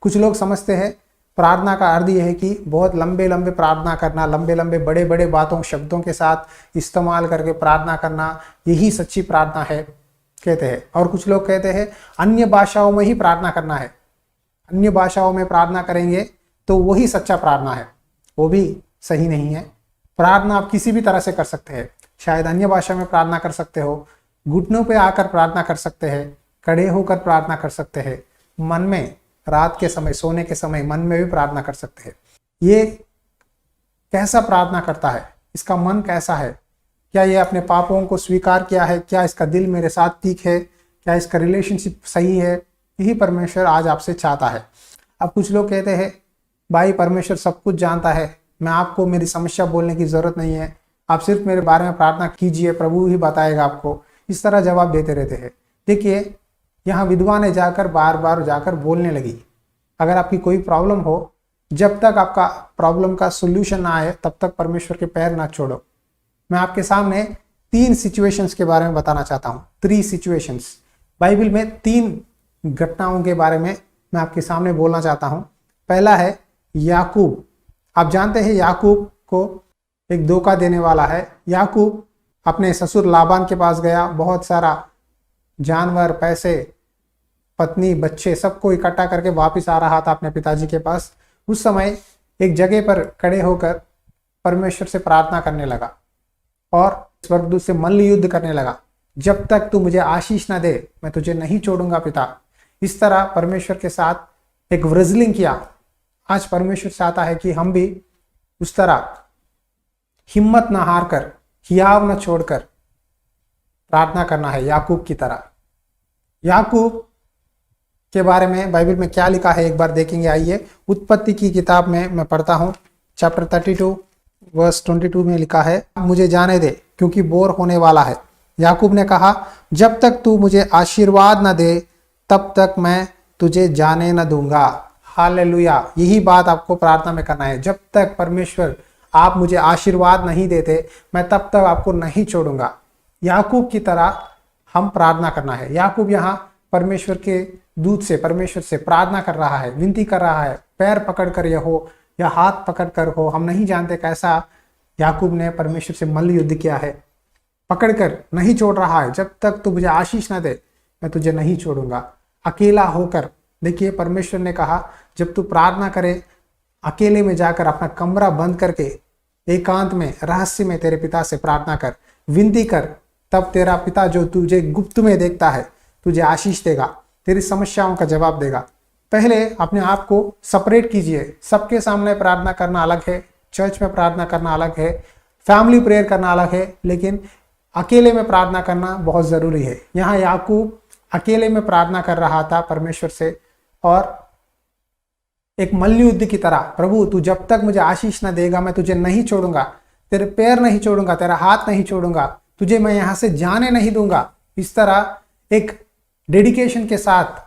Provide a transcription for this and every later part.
कुछ लोग समझते हैं प्रार्थना का अर्थ यह है कि बहुत लंबे लंबे प्रार्थना करना, लंबे लंबे बड़े बड़े बातों शब्दों के साथ इस्तेमाल करके प्रार्थना करना, यही सच्ची प्रार्थना है कहते हैं। और कुछ लोग कहते हैं अन्य भाषाओं में ही प्रार्थना करना है, अन्य भाषाओं में प्रार्थना करेंगे तो वही सच्चा प्रार्थना है। वो भी सही नहीं है। प्रार्थना आप किसी भी तरह से कर सकते हैं। शायद अन्य भाषा में प्रार्थना कर सकते हो, घुटनों पे आकर प्रार्थना कर सकते हैं, खड़े होकर प्रार्थना कर सकते हैं, मन में रात के समय, सोने के समय मन में भी प्रार्थना कर सकते हैं। ये कैसा प्रार्थना करता है, इसका मन कैसा है, क्या ये अपने पापों को स्वीकार किया है, क्या इसका दिल मेरे साथ ठीक है, क्या इसका रिलेशनशिप सही है, यही परमेश्वर आज आपसे चाहता है। अब कुछ लोग कहते हैं भाई परमेश्वर सब कुछ जानता है, मैं आपको मेरी समस्या बोलने की जरूरत नहीं है, आप सिर्फ मेरे बारे में प्रार्थना कीजिए, प्रभु ही बताएगा आपको। इस तरह जवाब देते रहते हैं। देखिए यहाँ विधवा ने जाकर बार बार जाकर बोलने लगी, अगर आपकी कोई प्रॉब्लम हो, जब तक आपका प्रॉब्लम का सोल्यूशन ना आए तब तक परमेश्वर के पैर ना छोड़ो। मैं आपके सामने 3 सिचुएशंस के बारे में बताना चाहता हूँ। 3 सिचुएशंस, बाइबल में 3 घटनाओं के बारे में मैं आपके सामने बोलना चाहता हूँ। पहला है याकूब। आप जानते हैं याकूब को एक धोखा देने वाला है। याकूब अपने ससुर लाबान के पास गया, बहुत सारा जानवर, पैसे, पत्नी, बच्चे सबको इकट्ठा करके वापस आ रहा था अपने पिताजी के पास। उस समय एक जगह पर खड़े होकर परमेश्वर से प्रार्थना करने लगा और स्वर्गदूत से मल्ल युद्ध करने लगा, जब तक तू मुझे आशीष ना दे मैं तुझे नहीं छोड़ूंगा पिता। इस तरह परमेश्वर के साथ एक व्रेजलिंग किया। आज परमेश्वर चाहता है कि हम भी उस तरह हिम्मत ना हार कर, हियाव न छोड़कर प्रार्थना करना है, याकूब की तरह। याकूब के बारे में बाइबल में क्या लिखा है एक बार देखेंगे। आइए, उत्पत्ति की किताब में मैं पढ़ता हूँ, चैप्टर 32 वर्स 22 में लिखा है, मुझे जाने दे क्योंकि बोर होने वाला है। याकूब ने कहा, जब तक तू मुझे आशीर्वाद न दे तब तक मैं तुझे जाने न दूंगा। हालेलुया। यही बात आपको प्रार्थना में करना है। जब तक परमेश्वर आप मुझे आशीर्वाद नहीं देते मैं तब तक आपको नहीं छोड़ूंगा। याकूब की तरह हम प्रार्थना करना है। याकूब यहाँ परमेश्वर के दूत से, परमेश्वर से प्रार्थना कर रहा है, विनती कर रहा है, पैर पकड़ कर यह हो या हाथ पकड़ कर हो, हम नहीं जानते कैसा याकूब ने परमेश्वर से मल्ल युद्ध किया है। पकड़कर नहीं छोड़ रहा है, जब तक तू मुझे आशीष ना दे मैं तुझे नहीं छोड़ूंगा। अकेला होकर, देखिए परमेश्वर ने कहा जब तू प्रार्थना करे अकेले में जाकर अपना कमरा बंद करके एकांत में, रहस्य में तेरे पिता से प्रार्थना कर, विनती कर, तब तेरा पिता जो तुझे गुप्त में देखता है तुझे आशीष देगा, तेरी समस्याओं का जवाब देगा। पहले अपने आप को सेपरेट कीजिए। सबके सामने प्रार्थना करना अलग है, चर्च में प्रार्थना करना अलग है, फैमिली प्रेयर करना अलग है, लेकिन अकेले में प्रार्थना करना बहुत ज़रूरी है। यहाँ याकूब अकेले में प्रार्थना कर रहा था परमेश्वर से और एक मल्ल युद्ध की तरह, प्रभु तू जब तक मुझे आशीष न देगा मैं तुझे नहीं छोड़ूंगा, तेरे पैर नहीं छोड़ूंगा, तेरा हाथ नहीं छोड़ूंगा, तुझे मैं यहाँ से जाने नहीं दूंगा। इस तरह एक डेडिकेशन के साथ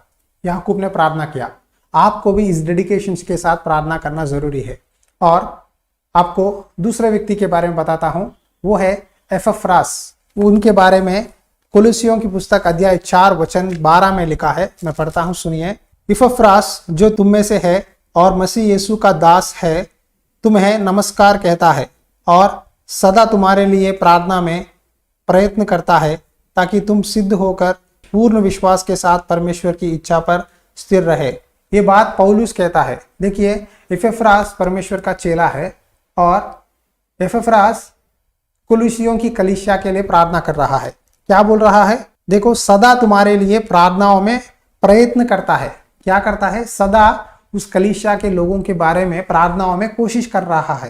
याकूब ने प्रार्थना किया। आपको भी इस डेडिकेशन के साथ प्रार्थना करना जरूरी है। और आपको दूसरे व्यक्ति के बारे में बताता हूं, वो है एपफ्रास। उनके बारे में कुलुसियों की पुस्तक अध्याय 4 वचन 12 में लिखा है, मैं पढ़ता हूं, सुनिए। एपफ्रास जो तुम में से है और मसीह यीशु का दास है, तुम्हें नमस्कार कहता है और सदा तुम्हारे लिए प्रार्थना में प्रयत्न करता है ताकि तुम सिद्ध होकर पूर्ण विश्वास के साथ परमेश्वर की इच्छा पर स्थिर रहे। ये बात पौलुस कहता है। देखिए एपफ्रास परमेश्वर का चेला है और एपफ्रास कुलुसियों की कलीसिया के लिए प्रार्थना कर रहा है। क्या बोल रहा है? देखो, सदा तुम्हारे लिए प्रार्थनाओं में प्रयत्न करता है। क्या करता है? सदा उस कलीसिया के लोगों के बारे में प्रार्थनाओं में कोशिश कर रहा है।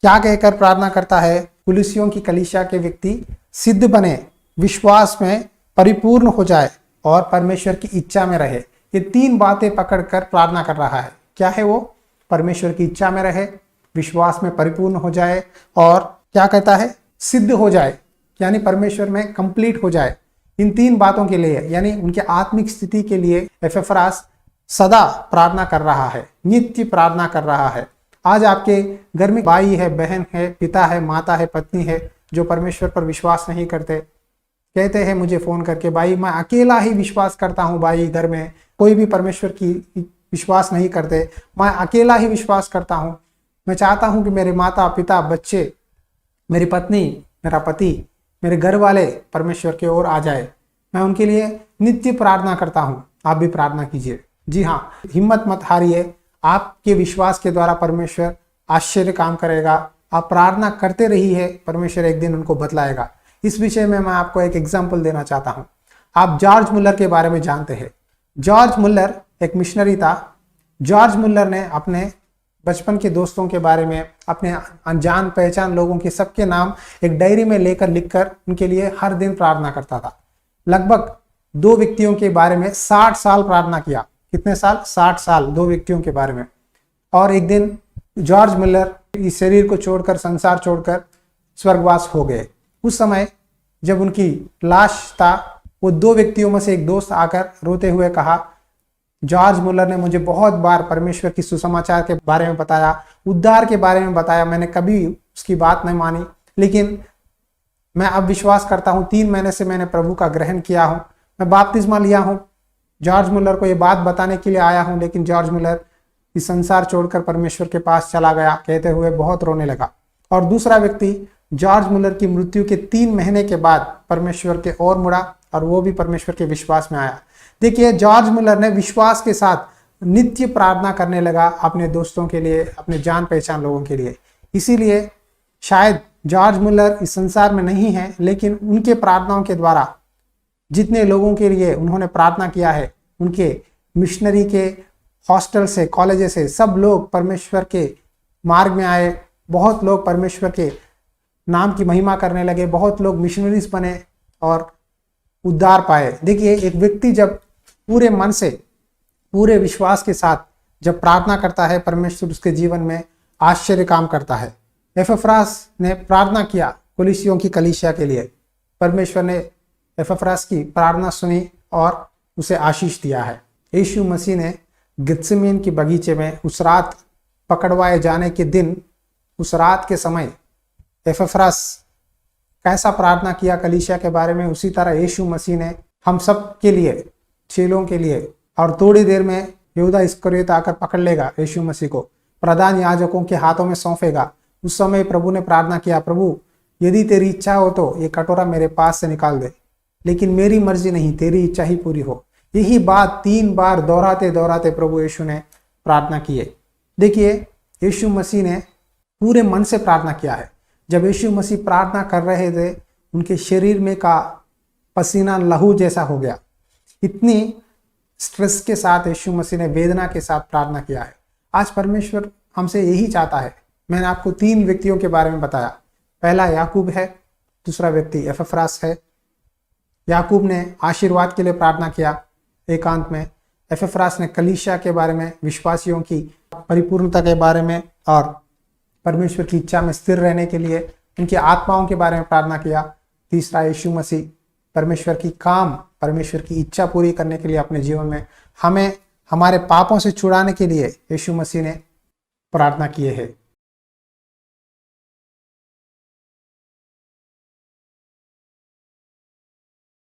क्या कहकर प्रार्थना करता है? कुलुसियों की कलीसिया के व्यक्ति सिद्ध बने, विश्वास में परिपूर्ण हो जाए और परमेश्वर की इच्छा में रहे। ये 3 बातें पकड़कर प्रार्थना कर रहा है। क्या है वो? परमेश्वर की इच्छा में रहे, विश्वास में परिपूर्ण हो जाए और क्या कहता है? सिद्ध हो जाए, यानी परमेश्वर में कंप्लीट हो जाए। इन 3 बातों के लिए, यानी उनके आत्मिक स्थिति के लिए एपफ्रास सदा प्रार्थना कर रहा है, नित्य प्रार्थना कर रहा है। आज आपके घर में भाई है, बहन है, पिता है, माता है, पत्नी है जो परमेश्वर पर विश्वास नहीं करते। कहते हैं मुझे फोन करके, भाई मैं अकेला ही विश्वास करता हूँ, भाई घर में कोई भी परमेश्वर की विश्वास नहीं करते, मैं अकेला ही विश्वास करता हूँ। मैं चाहता हूँ कि मेरे माता पिता, बच्चे, मेरी पत्नी, मेरा पति, मेरे घर वाले परमेश्वर की ओर आ जाए। मैं उनके लिए नित्य प्रार्थना करता हूँ। आप भी प्रार्थना कीजिए। जी हाँ, हिम्मत मत हारिए। आपके विश्वास के द्वारा परमेश्वर आश्चर्य काम करेगा। आप प्रार्थना करते रहिए, परमेश्वर एक दिन उनको बतलाएगा। इस विषय में मैं आपको एक एग्जाम्पल देना चाहता हूँ। आप जॉर्ज मुल्लर के बारे में जानते हैं। जॉर्ज मुल्लर एक मिशनरी था। जॉर्ज मुल्लर ने अपने बचपन के दोस्तों के बारे में, अपने अनजान पहचान लोगों के सबके नाम एक डायरी में लेकर लिखकर उनके लिए हर दिन प्रार्थना करता था। लगभग 2 व्यक्तियों के बारे में 60 साल प्रार्थना किया। कितने साल? 60 साल 2 व्यक्तियों के बारे में। और एक दिन जॉर्ज मुल्लर इस शरीर को छोड़कर, संसार छोड़कर स्वर्गवास हो गए। उस समय जब उनकी लाश था, वो 2 व्यक्तियों में से एक दोस्त आकर रोते हुए कहा, जॉर्ज मुल्लर ने मुझे बहुत बार परमेश्वर की सुसमाचार के बारे में बताया, उद्धार के बारे में बताया, मैंने कभी उसकी बात नहीं मानी, लेकिन मैं अब विश्वास करता हूँ। 3 महीने से मैंने प्रभु का ग्रहण किया हूँ, मैं बपतिस्मा लिया हूँ। जॉर्ज मुल्लर को ये बात बताने के लिए आया हूँ, लेकिन जॉर्ज मुल्लर इस संसार छोड़कर परमेश्वर के पास चला गया, कहते हुए बहुत रोने लगा। और दूसरा व्यक्ति जॉर्ज मुल्लर की मृत्यु के 3 महीने के बाद परमेश्वर के ओर मुड़ा और वो भी परमेश्वर के विश्वास में आया। देखिए, जॉर्ज मुल्लर ने विश्वास के साथ नित्य प्रार्थना करने लगा अपने दोस्तों के लिए, अपने जान पहचान लोगों के लिए। इसीलिए शायद जॉर्ज मुल्लर इस संसार में नहीं है, लेकिन उनके प्रार्थनाओं के द्वारा जितने लोगों के लिए उन्होंने प्रार्थना किया है, उनके मिशनरी के हॉस्टल से, कॉलेज से सब लोग परमेश्वर के मार्ग में आए। बहुत लोग परमेश्वर के नाम की महिमा करने लगे, बहुत लोग मिशनरीज बने और उद्धार पाए। देखिए, एक व्यक्ति जब पूरे मन से, पूरे विश्वास के साथ जब प्रार्थना करता है, परमेश्वर उसके जीवन में आश्चर्य काम करता है। एपफ्रास ने प्रार्थना किया कुलिसियों की कलीसिया के लिए। परमेश्वर ने एपफ्रास की प्रार्थना सुनी और उसे आशीष दिया है। यीशु मसीह ने गेत्सेमनी की बगीचे में उस रात पकड़वाए जाने के दिन, उस रात के समय एपफ्रास कैसा प्रार्थना किया कलीसिया के बारे में, उसी तरह यीशु मसीह ने हम सब के लिए, चेलों के लिए। और थोड़ी देर में यहूदा इस्करियोत आकर पकड़ लेगा यीशु मसीह को, प्रधान याजकों के हाथों में सौंपेगा। उस समय प्रभु ने प्रार्थना किया, प्रभु यदि तेरी इच्छा हो तो ये कटोरा मेरे पास से निकाल दे, लेकिन मेरी मर्जी नहीं, तेरी इच्छा ही पूरी हो। यही बात 3 बार दोहराते दोहराते प्रभु यीशु ने प्रार्थना की है। देखिए, यीशु मसीह ने पूरे मन से प्रार्थना किया है। जब यीशु मसीह प्रार्थना कर रहे थे, उनके शरीर में का पसीना लहू जैसा हो गया। इतनी स्ट्रेस के साथ यीशु मसीह ने वेदना के साथ प्रार्थना किया है। आज परमेश्वर हमसे यही चाहता है। मैंने आपको 3 व्यक्तियों के बारे में बताया। पहला याकूब है, दूसरा व्यक्ति एपफ्रास है। याकूब ने आशीर्वाद के लिए प्रार्थना किया एकांत में। एपफ्रास ने कलीसिया के बारे में, विश्वासियों की परिपूर्णता के बारे में और परमेश्वर की इच्छा में स्थिर रहने के लिए, उनकी आत्माओं के बारे में प्रार्थना किया। तीसरा यीशु मसीह परमेश्वर की काम, परमेश्वर की इच्छा पूरी करने के लिए अपने जीवन में हमें हमारे पापों से छुड़ाने के लिए यीशु मसीह ने प्रार्थना किए है।